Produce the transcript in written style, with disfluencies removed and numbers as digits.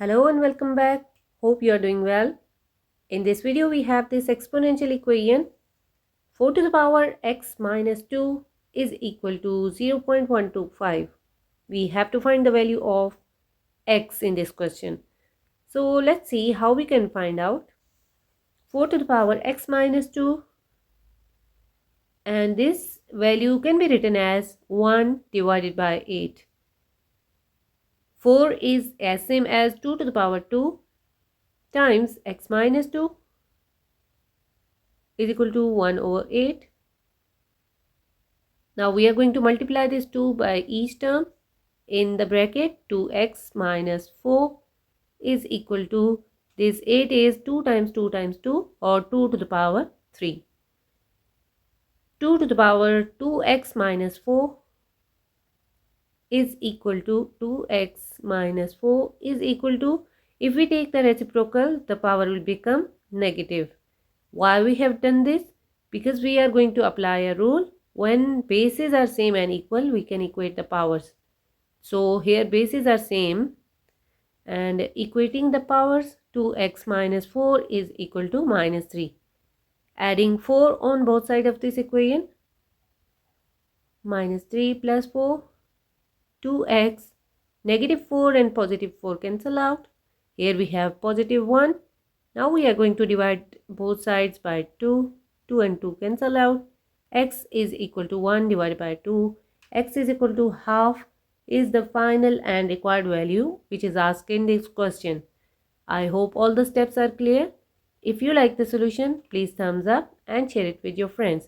Hello and welcome back. Hope you are doing well. In this video we have this exponential equation 4 to the power x minus 2 is equal to 0.125. We have to find the value of x in this question. So let's see how we can find out 4 to the power x minus 2, and this value can be written as 1 divided by 8. 4 is as same as 2 to the power 2 times x minus 2 is equal to 1 over 8. Now we are going to multiply this 2 by each term in the bracket. 2x minus 4 is equal to, this 8 is 2 times 2 times 2, or 2 to the power 3. 2 to the power 2x minus 4 is equal to 2x minus 4 is equal to, if we take the reciprocal, the power will become negative. Why we have done this? Because we are going to apply a rule. When bases are same and equal, we can equate the powers. So here bases are same, and equating the powers, 2x minus 4 is equal to minus 3. Adding 4 on both sides of this equation, minus 3 plus 4, 2x, negative 4 and positive 4 cancel out. Here we have positive 1. Now we are going to divide both sides by 2. 2 and 2 cancel out. X is equal to 1 divided by 2. X is equal to half is the final and required value which is asked in this question. I hope all the steps are clear. If you like the solution, please thumbs up and share it with your friends.